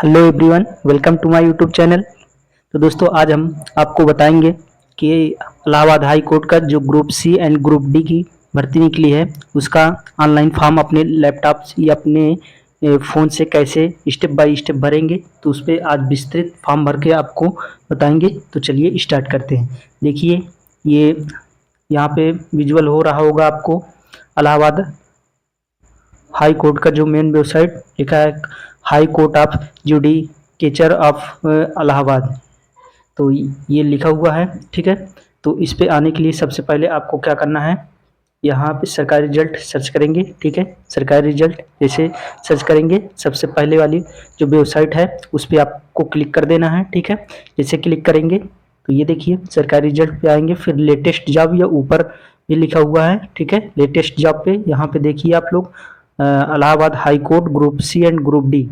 Hello everyone, welcome to my YouTube channel. तो दोस्तों, आज हम आपको बताएंगे कि इलाहाबाद हाई कोर्ट का जो group C and group D की भर्ती निकली है, उसका ऑनलाइन फॉर्म अपने लैपटॉप या अपने फ़ोन से कैसे स्टेप बाय स्टेप भरेंगे। तो उस पर आज विस्तृत फॉर्म भर के आपको बताएंगे। तो चलिए स्टार्ट करते हैं। देखिए, ये यहाँ पे विजुअल हो रहा होगा आपको इलाहाबाद हाई कोर्ट का जो मेन वेबसाइट लिखा है, high court of judicature of Allahabad. तो ये लिखा हुआ है, ठीक है। तो इस पे आने के लिए सबसे पहले आपको क्या करना है, यहाँ पे सरकारी रिजल्ट सर्च करेंगे, ठीक है। सरकारी रिजल्ट जैसे सर्च करेंगे, सबसे पहले वाली जो वेबसाइट है उस पर आपको क्लिक कर देना है, ठीक है। जैसे क्लिक करेंगे तो ये देखिए सरकारी रिजल्ट पे आएंगे, फिर लेटेस्ट जॉब या ऊपर ये लिखा हुआ है, ठीक है। लेटेस्ट जॉब पे यहाँ पे देखिए आप लोग Allahabad high court group C and group D,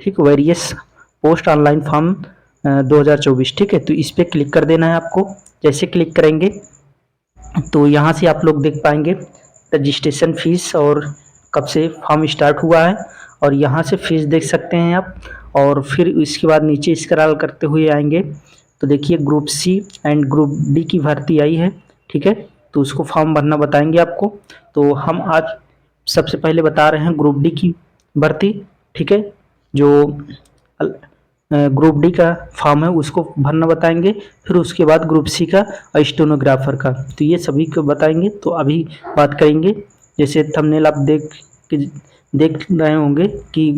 ठीक, वेरियस पोस्ट ऑनलाइन फॉर्म 2024, ठीक है। तो इस पर क्लिक कर देना है आपको। जैसे क्लिक करेंगे तो यहाँ से आप लोग देख पाएंगे रजिस्ट्रेशन फीस और कब से फॉर्म स्टार्ट हुआ है, और यहाँ से फीस देख सकते हैं आप। और फिर इसके बाद नीचे स्क्रॉल करते हुए आएंगे तो देखिए group C and group D की भर्ती आई है, ठीक है। तो उसको फॉर्म भरना बताएंगे आपको। तो हम आज सबसे पहले बता रहे हैं ग्रुप डी की भर्ती, ठीक है। जो ग्रुप डी का फॉर्म है उसको भरना बताएंगे, फिर उसके बाद ग्रुप सी का स्टेनोग्राफर का। तो ये सभी को बताएंगे। तो अभी बात करेंगे, जैसे थंबनेल आप देख रहे होंगे कि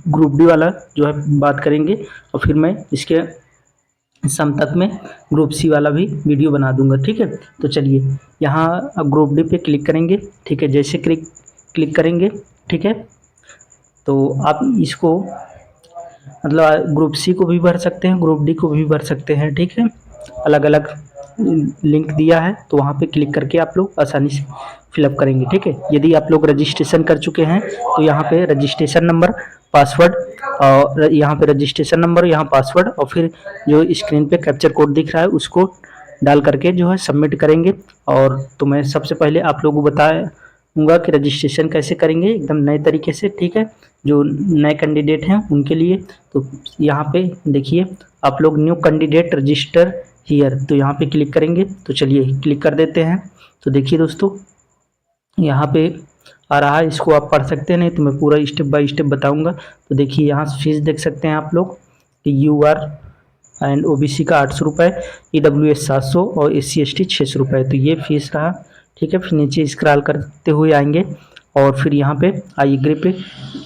ग्रुप डी वाला जो है बात करेंगे, और फिर मैं इसके सम तक में ग्रुप सी वाला भी वीडियो बना दूंगा, ठीक है। तो चलिए यहाँ अब ग्रुप डी पे क्लिक करेंगे, ठीक है। जैसे क्लिक करेंगे, ठीक है, तो आप इसको मतलब ग्रुप सी को भी भर सकते हैं, ग्रुप डी को भी भर सकते हैं, ठीक है। अलग अलग लिंक दिया है, तो वहाँ पे क्लिक करके आप लोग आसानी से फिलअप करेंगे, ठीक है। यदि आप लोग रजिस्ट्रेशन कर चुके हैं तो यहाँ पे रजिस्ट्रेशन नंबर, पासवर्ड, और यहाँ पे रजिस्ट्रेशन नंबर, यहाँ पासवर्ड, और फिर जो स्क्रीन पे कैप्चर कोड दिख रहा है उसको डाल करके जो है सबमिट करेंगे। और तो मैं सबसे पहले आप लोगों को बताऊंगा कि रजिस्ट्रेशन कैसे करेंगे एकदम नए तरीके से, ठीक है। जो नए कैंडिडेट हैं उनके लिए तो यहाँ पे देखिए आप लोग न्यू कैंडिडेट रजिस्टर हियर, तो यहाँ पे क्लिक करेंगे। तो चलिए क्लिक कर देते हैं। तो देखिए दोस्तों, यहाँ पे आ रहा है, इसको आप पढ़ सकते हैं, नहीं तो मैं पूरा स्टेप बाय स्टेप बताऊंगा। तो देखिए यहाँ फीस देख सकते हैं आप लोग कि यूआर एंड ओबीसी का 800 रुपये, ईडब्ल्यूएस 700 और SC ST 600 रुपये। तो ये फीस रहा, ठीक है। फिर नीचे स्क्रॉल करते हुए आएंगे और फिर यहाँ पे आई एग्री पे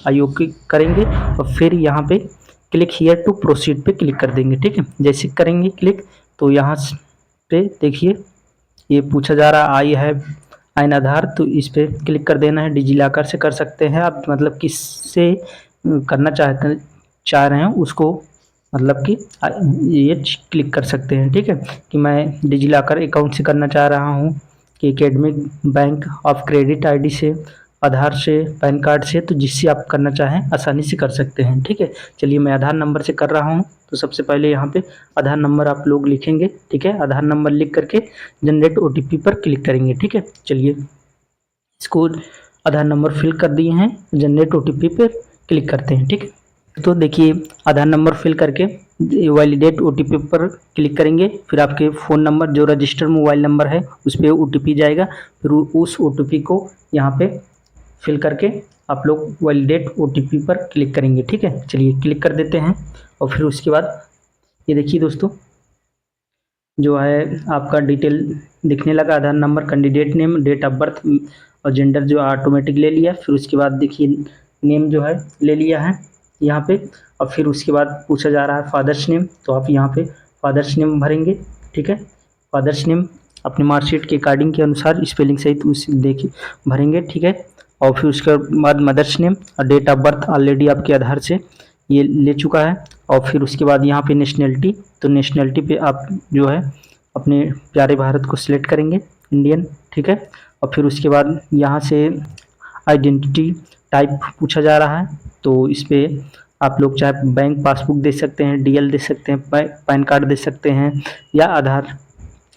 आई ओके करेंगे, और फिर यहाँ पे क्लिक हियर टू प्रोसीड पे क्लिक कर देंगे, ठीक है। जैसे करेंगे क्लिक तो यहाँ पे देखिए ये पूछा जा रहा आई हैव एन आधार, तो इस पर क्लिक कर देना है। डिजिलॉकर से कर सकते हैं आप, मतलब किससे करना चाह रहे हैं उसको, मतलब कि ये क्लिक कर सकते हैं, ठीक है। कि मैं डिजिलॉकर अकाउंट से करना चाह रहा हूँ, कि academic bank of credit ID से, आधार से, पैन कार्ड से, तो जिससे आप करना चाहें आसानी से कर सकते हैं, ठीक है। चलिए मैं आधार नंबर से कर रहा हूँ। तो सबसे पहले यहाँ पे आधार नंबर आप लोग लिखेंगे, ठीक है। आधार नंबर लिख करके जनरेट OTP पर क्लिक करेंगे, ठीक है। चलिए इसको आधार नंबर फिल कर दिए हैं, जनरेट OTP पर क्लिक करते हैं, ठीक है। तो देखिए आधार नंबर फिल करके वैलिडेट OTP पर क्लिक करेंगे, फिर आपके फ़ोन नंबर जो रजिस्टर्ड मोबाइल नंबर है उस पर OTP जाएगा, फिर उस OTP को यहाँ पे फिल करके आप लोग वैलिडेट OTP पर क्लिक करेंगे, ठीक है। चलिए क्लिक कर देते हैं। और फिर उसके बाद ये देखिए दोस्तों, जो है आपका डिटेल दिखने लगा, Aadhaar number, candidate name, date of birth और जेंडर जो ऑटोमेटिक ले लिया। फिर उसके बाद देखिए नेम जो है ले लिया है यहाँ पे, और फिर उसके बाद पूछा जा रहा है फादर्स नेम, तो आप यहाँ पे फादर्स नेम भरेंगे, ठीक है। फादर्स नेम अपने मार्कशीट के अकॉर्डिंग के अनुसार स्पेलिंग सहित उस देखिए भरेंगे, ठीक है। और फिर उसके बाद मदर्स नेम और डेट ऑफ बर्थ ऑलरेडी आपके आधार से ये ले चुका है। और फिर उसके बाद यहाँ पे नेशनलिटी, तो नेशनलिटी पे आप जो है अपने प्यारे भारत को सिलेक्ट करेंगे, इंडियन, ठीक है। और फिर उसके बाद यहाँ से आइडेंटिटी टाइप पूछा जा रहा है, तो इस पर आप लोग चाहे बैंक पासबुक दे सकते हैं, DL दे सकते हैं, पैन कार्ड दे सकते हैं, या आधार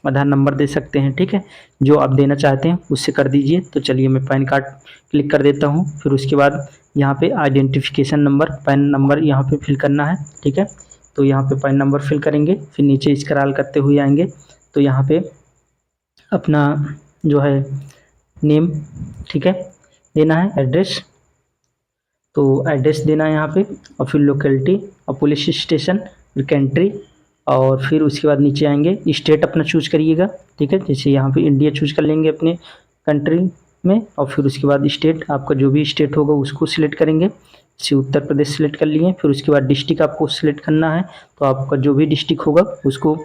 आधार नंबर दे सकते हैं, ठीक है, जो आप देना चाहते हैं उससे कर दीजिए। तो चलिए मैं पैन कार्ड क्लिक कर देता हूँ। फिर उसके बाद यहाँ पे आइडेंटिफिकेशन नंबर, पैन नंबर यहाँ पे फिल करना है, ठीक है। तो यहाँ पे पैन नंबर फिल करेंगे, फिर नीचे स्क्रॉल करते हुए आएंगे तो यहाँ पे अपना जो है नेम, ठीक है, देना है, एड्रेस, तो एड्रेस देना है यहाँ पे, और फिर लोकेलिटी और पुलिस स्टेशन, फिर कंट्री, और फिर उसके बाद नीचे आएंगे स्टेट अपना चूज करिएगा, ठीक है। जैसे यहाँ पे इंडिया चूज कर लेंगे अपने कंट्री में, और फिर उसके बाद स्टेट आपका जो भी स्टेट होगा उसको सिलेक्ट करेंगे। जैसे उत्तर प्रदेश सिलेक्ट कर लिए, फिर उसके बाद डिस्ट्रिक्ट आपको सिलेक्ट करना है, तो आपका जो भी डिस्ट्रिक्ट होगा उसको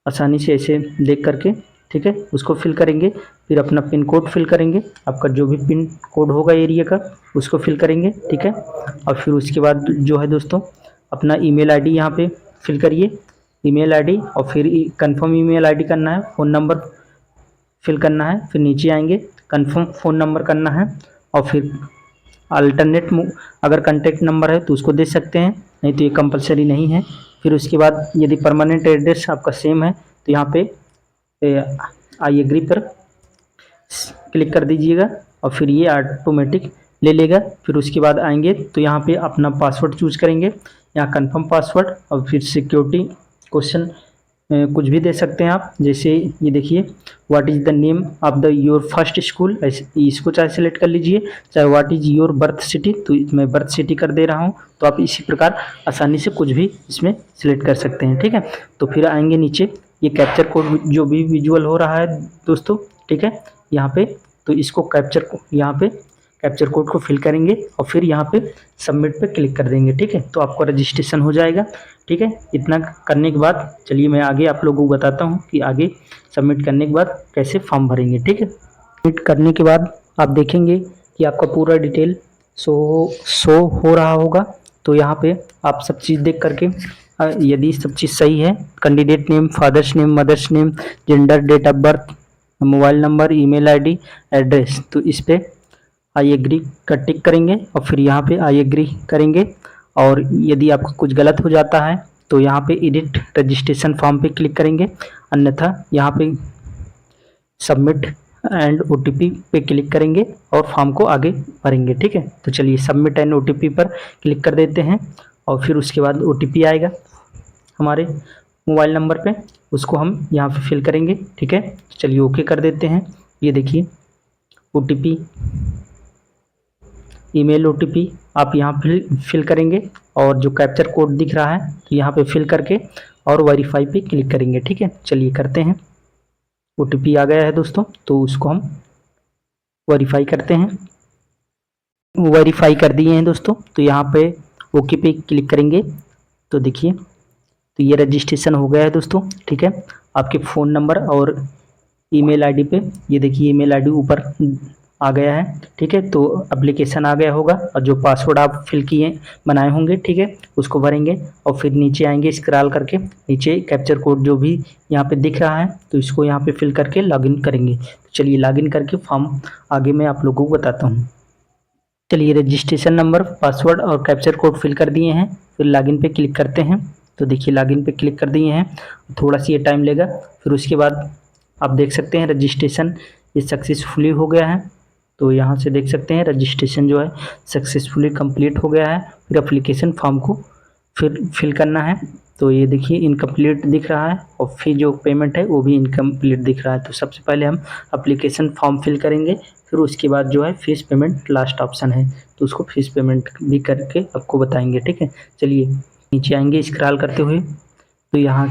आसानी से ऐसे देख करके, ठीक है, उसको फिल करेंगे। फिर अपना पिन कोड फिल करेंगे, आपका जो भी पिन कोड होगा एरिया का उसको फिल करेंगे, ठीक है। और फिर उसके बाद जो है दोस्तों अपना ईमेल आईडी यहाँ पे फिल करिए, ईमेल आईडी, और फिर कंफर्म ईमेल आईडी करना है, फ़ोन नंबर फिल करना है, फिर नीचे आएंगे कंफर्म फ़ोन नंबर करना है, और फिर अल्टरनेट अगर कॉन्टैक्ट नंबर है तो उसको दे सकते हैं, नहीं तो ये कंपलसरी नहीं है। फिर उसके बाद यदि परमानेंट एड्रेस आपका सेम है तो यहाँ पे आई एग्री पर क्लिक कर दीजिएगा, और फिर ये ऑटोमेटिक ले लेगा। फिर उसके बाद आएंगे तो यहाँ पे अपना पासवर्ड चूज करेंगे, यहाँ कंफर्म पासवर्ड, और फिर सिक्योरिटी क्वेश्चन कुछ भी दे सकते हैं आप। जैसे ये देखिए what is the name of the your first school, इसको चाहे सिलेक्ट कर लीजिए, चाहे what is your birth city, तो मैं बर्थ सिटी कर दे रहा हूँ। तो आप इसी प्रकार आसानी से कुछ भी इसमें सिलेक्ट कर सकते हैं, ठीक है। तो फिर आएंगे नीचे, ये कैप्चर कोड जो भी विजुअल हो रहा है दोस्तों, ठीक है, यहाँ पे, तो इसको यहाँ पे कैप्चर कोड को फिल करेंगे, और फिर यहाँ पे सबमिट पे क्लिक कर देंगे, ठीक है। तो आपका रजिस्ट्रेशन हो जाएगा, ठीक है। इतना करने के बाद चलिए मैं आगे आप लोगों को बताता हूँ कि आगे सबमिट करने के बाद कैसे फॉर्म भरेंगे, ठीक है। सबमिट करने के बाद आप देखेंगे कि आपका पूरा डिटेल शो हो रहा होगा। तो यहाँ पे आप सब चीज़ देख करके यदि सब चीज़ सही है, candidate name, father's name, mother's name, gender, date of birth, mobile number, email ID, address, तो इस पे आई एग्री का टिक करेंगे, और फिर यहाँ पे आई एग्री करेंगे। और यदि आपका कुछ गलत हो जाता है तो यहाँ पे एडिट रजिस्ट्रेशन फॉर्म पे क्लिक करेंगे, अन्यथा यहाँ पे सबमिट एंड ओटीपी पे क्लिक करेंगे और फॉर्म को आगे भरेंगे, ठीक है। तो चलिए सबमिट एंड ओटीपी पर क्लिक कर देते हैं, और फिर उसके बाद ओटीपी आएगा हमारे मोबाइल नंबर पे, उसको हम यहाँ पे फिल करेंगे, ठीक है। चलिए ओके कर देते हैं। ये देखिए ओटीपी, ईमेल ओटीपी आप यहाँ फिल करेंगे, और जो कैप्चर कोड दिख रहा है तो यहाँ पे फिल करके और वेरीफाई पे क्लिक करेंगे, ठीक है। चलिए करते हैं, ओटीपी आ गया है दोस्तों, तो उसको हम वेरीफाई करते हैं। वेरीफाई कर दिए हैं दोस्तों, तो यहाँ पे ओके पे क्लिक करेंगे। तो देखिए तो ये रजिस्ट्रेशन हो गया है दोस्तों, ठीक है। आपके फ़ोन नंबर और ईमेल आईडी पे, ये देखिए ईमेल आईडी ऊपर आ गया है, ठीक है। तो एप्लीकेशन आ गया होगा, और जो पासवर्ड आप फिल किए बनाए होंगे, ठीक है, उसको भरेंगे, और फिर नीचे आएंगे स्क्रॉल करके, नीचे कैप्चर कोड जो भी यहाँ पे दिख रहा है तो इसको यहाँ पे फिल करके लॉगिन करेंगे। तो चलिए लॉगिन करके फॉर्म आगे मैं आप लोगों को बताता हूँ। चलिए रजिस्ट्रेशन नंबर, पासवर्ड और कैप्चर कोड फिल कर दिए हैं, फिर लॉगिन पे क्लिक करते हैं। तो देखिए लॉगिन पे क्लिक कर दिए हैं, थोड़ा सा ये टाइम लेगा। फिर उसके बाद आप देख सकते हैं रजिस्ट्रेशन ये सक्सेसफुली हो गया है। तो यहाँ से देख सकते हैं रजिस्ट्रेशन जो है सक्सेसफुली कंप्लीट हो गया है। फिर एप्लीकेशन फॉर्म को फिर फिल करना है, तो ये देखिए इनकम्प्लीट दिख रहा है, और फिर जो पेमेंट है वो भी इनकम्प्लीट दिख रहा है। तो सबसे पहले हम एप्लीकेशन फॉर्म फिल करेंगे, फिर उसके बाद जो है फीस पेमेंट लास्ट ऑप्शन है, तो उसको फीस पेमेंट भी करके आपको बताएंगे, ठीक है। चलिए नीचे आएंगे स्क्रॉल करते हुए, तो यहाँ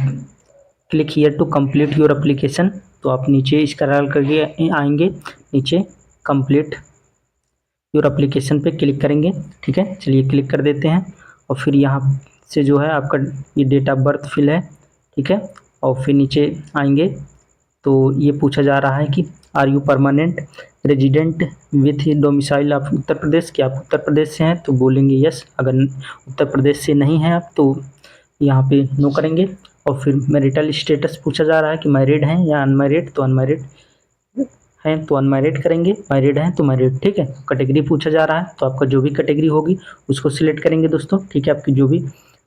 click here to complete your application, तो आप नीचे स्क्रॉल करके आएंगे, नीचे कंप्लीट योर एप्लीकेशन पे क्लिक करेंगे, ठीक है। चलिए क्लिक कर देते हैं, और फिर यहाँ से जो है आपका ये डेट ऑफ बर्थ फिल है, ठीक है। और फिर नीचे आएंगे तो ये पूछा जा रहा है कि are you permanent resident with domicile of Uttar Pradesh, क्या आप उत्तर प्रदेश से हैं, तो बोलेंगे यस। अगर उत्तर प्रदेश से नहीं हैं आप तो यहाँ पे नो करेंगे। और फिर मैरिटल स्टेटस पूछा जा रहा है कि मैरिड हैं या अनमैरिड, तो अनमैरिड हैं तो अनमैरिड करेंगे, मैरिड हैं तो मैरिड, ठीक है। कैटेगरी पूछा जा रहा है, तो आपका जो भी कैटेगरी होगी उसको सिलेक्ट करेंगे दोस्तों, ठीक है। आपकी जो भी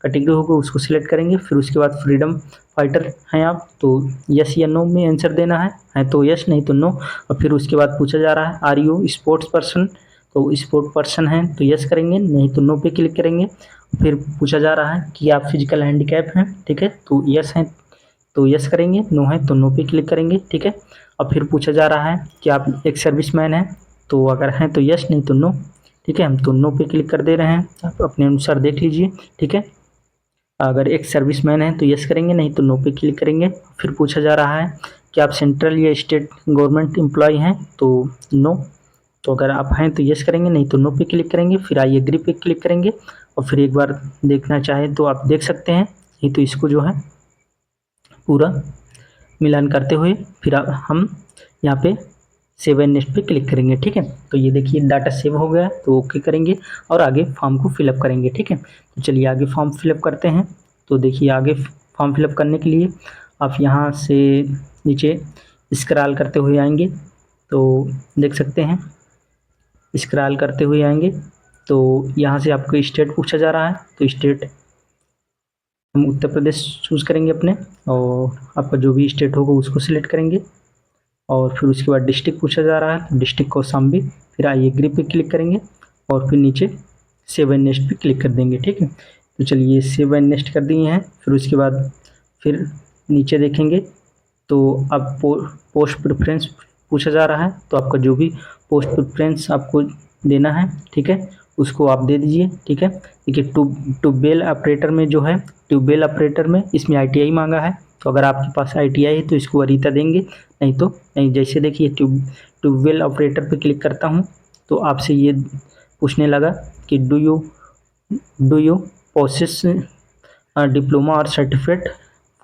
कैटेगरी होगा उसको सिलेक्ट करेंगे। फिर उसके बाद फ्रीडम फाइटर हैं आप, तो यस या नो में आंसर देना है तो यस, नहीं तो नो। और फिर उसके बाद पूछा जा रहा है आर यू स्पोर्ट्स पर्सन, तो स्पोर्ट पर्सन है तो यस करेंगे, नहीं तो नो पे क्लिक करेंगे। फिर पूछा जा रहा है कि आप फिजिकल हैंडीकैप हैं, ठीक है, तो यस हैं तो यस करेंगे, नो है तो नो पे क्लिक करेंगे, ठीक है। और फिर पूछा जा रहा है कि आप एक सर्विसमैन हैं, तो अगर हैं तो यस, नहीं तो नो, ठीक है। हम तो नो पे क्लिक कर दे रहे हैं, आप अपने अनुसार देख लीजिए, ठीक है। अगर एक सर्विसमैन है तो यस करेंगे, नहीं तो नो पे क्लिक करेंगे। फिर पूछा जा रहा है कि आप सेंट्रल या स्टेट गवर्नमेंट एम्प्लॉय हैं, तो नो, तो अगर आप हैं तो यस करेंगे, नहीं तो नो पे क्लिक करेंगे। फिर आई एग्री पे क्लिक करेंगे और फिर एक बार देखना चाहे तो आप देख सकते हैं, नहीं तो इसको जो है पूरा मिलान करते हुए फिर हम यहाँ पे सेव एंड नेक्स्ट पे क्लिक करेंगे, ठीक है। तो ये देखिए डाटा सेव हो गया, तो ओके करेंगे और आगे फॉर्म को फिलअप करेंगे, ठीक है। तो चलिए आगे फॉर्म फिलअप करते हैं। तो देखिए आगे फॉर्म फिलअप करने के लिए आप यहाँ से नीचे स्क्रॉल करते हुए आएंगे, तो देख सकते हैं स्क्रॉल करते हुए आएंगे, तो यहाँ से आपको स्टेट पूछा जा रहा है, तो स्टेट हम उत्तर प्रदेश चूज़ करेंगे अपने, और आपका जो भी स्टेट होगा उसको सिलेक्ट करेंगे। और फिर उसके बाद डिस्ट्रिक्ट पूछा जा रहा है, डिस्ट्रिक्ट कौशाम्बी, फिर आई एग्री पे क्लिक करेंगे और फिर नीचे सेव एंड नेक्स्ट पे क्लिक कर देंगे, ठीक है। तो चलिए सेव एंड नेक्स्ट कर दिए हैं। फिर उसके बाद फिर नीचे देखेंगे तो अब पोस्ट प्रेफरेंस पूछा जा रहा है, तो आपका जो भी पोस्ट प्रेफरेंस आपको देना है, ठीक है, उसको आप दे दीजिए, ठीक है। देखिए ट्यूबवेल ऑपरेटर में जो है, ट्यूबवेल ऑपरेटर में इसमें ITI मांगा है, तो अगर आपके पास ITI है तो इसको वरीता देंगे, नहीं तो नहीं। जैसे देखिए ट्यूबवेल ऑपरेटर पे क्लिक करता हूँ तो आपसे ये पूछने लगा कि डू यू पोसेस डिप्लोमा और certificate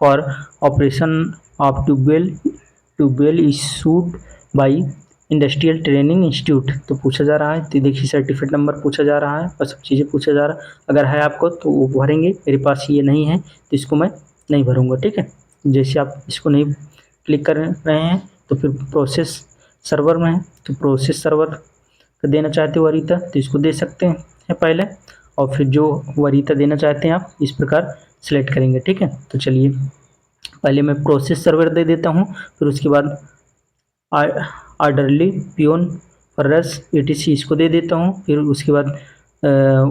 for operation of tubewell issued by industrial training institute, तो पूछा जा रहा है। तो देखिए सर्टिफिकेट नंबर पूछा जा रहा है और सब चीज़ें पूछा जा रहा है। अगर है आपको तो वो भरेंगे, मेरे पास ये नहीं है तो इसको मैं नहीं भरूँगा, ठीक है। जैसे आप इसको नहीं क्लिक कर रहे हैं तो फिर प्रोसेस सर्वर में है, तो प्रोसेस सर्वर का देना चाहते हो वरीता तो इसको दे सकते हैं पहले, और फिर जो वरीता देना चाहते हैं आप इस प्रकार सेलेक्ट करेंगे, ठीक है। तो चलिए पहले मैं प्रोसेस सर्वर दे देता हूँ, फिर उसके बाद ऑर्डरली पियोन फर्रस ETC इसको दे देता हूँ, फिर उसके बाद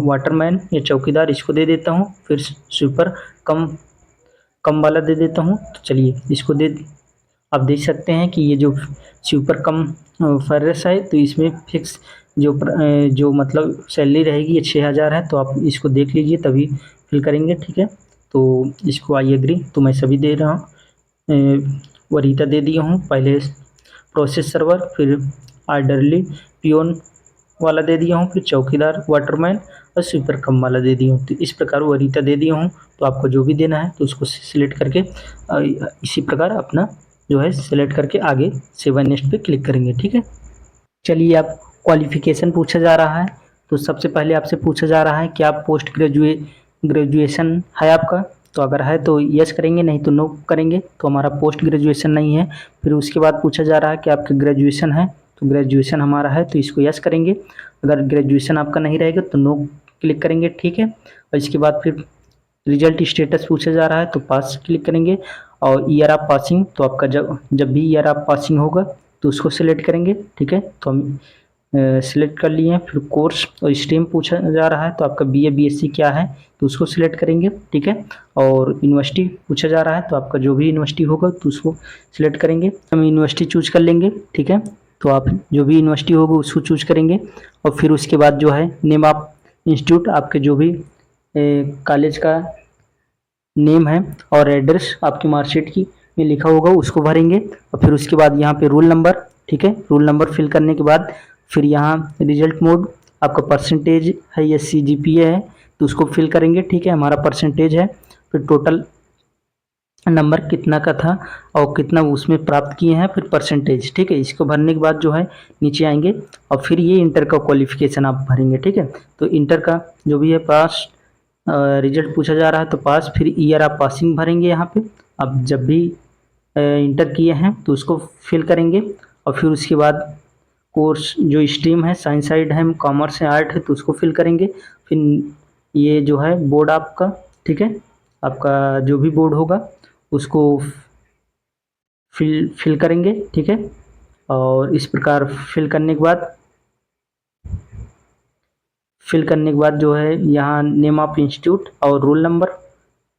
वाटरमैन या चौकीदार इसको दे देता हूँ, फिर स्वीपर कम वाला दे देता हूँ। तो चलिए इसको आप देख सकते हैं कि ये जो स्वीपर कम फर्रस है तो इसमें फिक्स जो मतलब सैलरी रहेगी ये 6000 है, तो आप इसको देख लीजिए तभी फिल करेंगे, ठीक है। तो इसको आई एग्री, तो मैं सभी दे रहा हूँ, वरीता दे दिया हूँ पहले प्रोसेस सर्वर, फिर ऑर्डरली पियोन वाला दे दिया हूँ, फिर चौकीदार वाटरमैन और स्वीपर कम वाला दे दिया हूँ। तो इस प्रकार वरीता दे दिया हूँ, तो आपको जो भी देना है तो उसको सिलेक्ट करके इसी प्रकार अपना जो है सिलेक्ट करके आगे सेव एंड नेक्स्ट पे क्लिक करेंगे, ठीक है। चलिए आप क्वालिफ़िकेशन पूछा जा रहा है, तो सबसे पहले आपसे पूछा जा रहा है कि आप पोस्ट ग्रेजुएशन है आपका, तो अगर है तो यस करेंगे, नहीं तो नो करेंगे, तो हमारा पोस्ट ग्रेजुएशन नहीं है। फिर उसके बाद पूछा जा रहा है कि आपका ग्रेजुएशन है, तो ग्रेजुएशन हमारा है तो इसको यस करेंगे। अगर ग्रेजुएशन आपका नहीं रहेगा तो नो क्लिक करेंगे, ठीक है। और इसके बाद फिर रिजल्ट स्टेटस पूछा जा रहा है तो पास क्लिक करेंगे, और ईयर ऑफ पासिंग, तो आपका जब भी ईयर ऑफ पासिंग होगा तो उसको सिलेक्ट करेंगे, ठीक है। तो हम सिलेक्ट कर लिए हैं। फिर कोर्स और स्ट्रीम पूछा जा रहा है, तो आपका BA BSc क्या है तो उसको सिलेक्ट करेंगे, ठीक है। और यूनिवर्सिटी पूछा जा रहा है, तो आपका जो भी यूनिवर्सिटी होगा तो उसको सिलेक्ट करेंगे। हम यूनिवर्सिटी चूज कर लेंगे, ठीक है। तो आप जो भी यूनिवर्सिटी होगा उसको चूज करेंगे, और फिर उसके बाद जो है नेम ऑफ इंस्टीट्यूट, आपके जो भी कॉलेज का नेम है और एड्रेस आपकी मार्कशीट की में लिखा होगा उसको भरेंगे। और फिर उसके बाद यहाँ पे रोल नंबर, ठीक है, रोल नंबर फिल करने के बाद फिर यहाँ रिजल्ट मोड, आपका परसेंटेज है या CGPA है तो उसको फिल करेंगे, ठीक है। हमारा परसेंटेज है, फिर टोटल नंबर कितना का था और कितना उसमें प्राप्त किए हैं, फिर परसेंटेज, ठीक है। इसको भरने के बाद जो है नीचे आएंगे और फिर ये इंटर का क्वालिफिकेशन आप भरेंगे, ठीक है। तो इंटर का जो भी है पास रिजल्ट पूछा जा रहा है तो पास, फिर ईयर आप पासिंग भरेंगे यहाँ पे। अब जब भी इंटर किए हैं तो उसको फिल करेंगे, और फिर उसके बाद कोर्स जो स्ट्रीम है साइंस साइड है, कॉमर्स है, आर्ट है तो उसको फिल करेंगे। फिर ये जो है बोर्ड आपका ठीक है। आपका जो भी बोर्ड होगा उसको फिल करेंगे, ठीक है। और इस प्रकार फिल करने के बाद जो है यहाँ नेम ऑफ इंस्टीट्यूट और रोल नंबर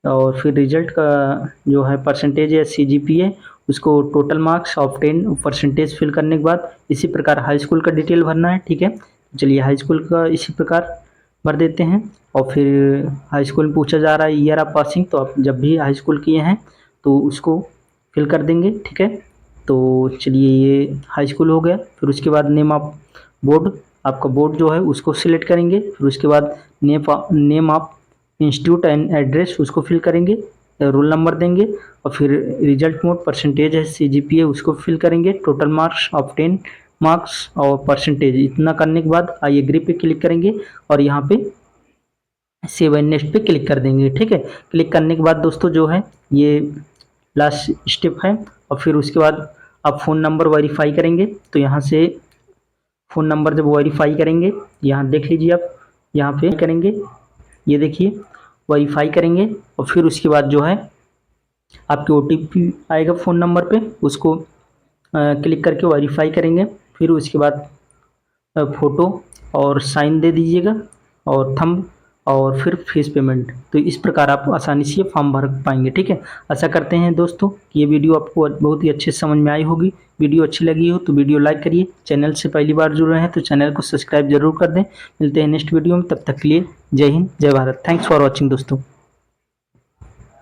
और फिर रिजल्ट का जो है परसेंटेज या सीजीपीए, उसको total marks of 10 percentage fill करने के बाद इसी प्रकार हाई स्कूल का डिटेल भरना है, ठीक है। चलिए हाई स्कूल का इसी प्रकार भर देते हैं। और फिर हाई स्कूल में पूछा जा रहा है ईयर ऑफ पासिंग, तो आप जब भी हाई स्कूल किए हैं तो उसको फिल कर देंगे, ठीक है। तो चलिए ये हाई स्कूल हो गया। फिर उसके बाद नेम ऑफ बोर्ड, आपका बोर्ड जो है उसको सिलेक्ट करेंगे। फिर उसके बाद name of institute and address उसको फिल करेंगे, रोल नंबर देंगे और फिर रिजल्ट मोड परसेंटेज है सीजीपीए उसको फिल करेंगे, टोटल मार्क्स ऑफ 10 मार्क्स और परसेंटेज। इतना करने के बाद आई एग्री पे क्लिक करेंगे और यहाँ पे सेव एंड नेक्स्ट पे क्लिक कर देंगे, ठीक है। क्लिक करने के बाद दोस्तों जो है ये लास्ट स्टेप है। और फिर उसके बाद आप फ़ोन नंबर वेरीफाई करेंगे। तो यहाँ से फ़ोन नंबर जब वेरीफाई करेंगे, यहाँ देख लीजिए आप, यहाँ पे करेंगे, ये देखिए वेरीफाई करेंगे। और फिर उसके बाद जो है आपके ओटीपी आएगा फ़ोन नंबर पे, उसको क्लिक करके वेरीफाई करेंगे। फिर उसके बाद फ़ोटो और साइन दे दीजिएगा और थंब और फिर फीस पेमेंट। तो इस प्रकार आप आसानी से ये फॉर्म भर पाएंगे, ठीक है। आशा करते हैं दोस्तों कि ये वीडियो आपको बहुत ही अच्छे से समझ में आई होगी। वीडियो अच्छी लगी हो तो वीडियो लाइक करिए, चैनल से पहली बार जुड़ रहे हैं तो चैनल को सब्सक्राइब जरूर कर दें। मिलते हैं नेक्स्ट वीडियो में, तब तक के लिए जय हिंद जय भारत। थैंक्स फॉर वॉचिंग दोस्तों।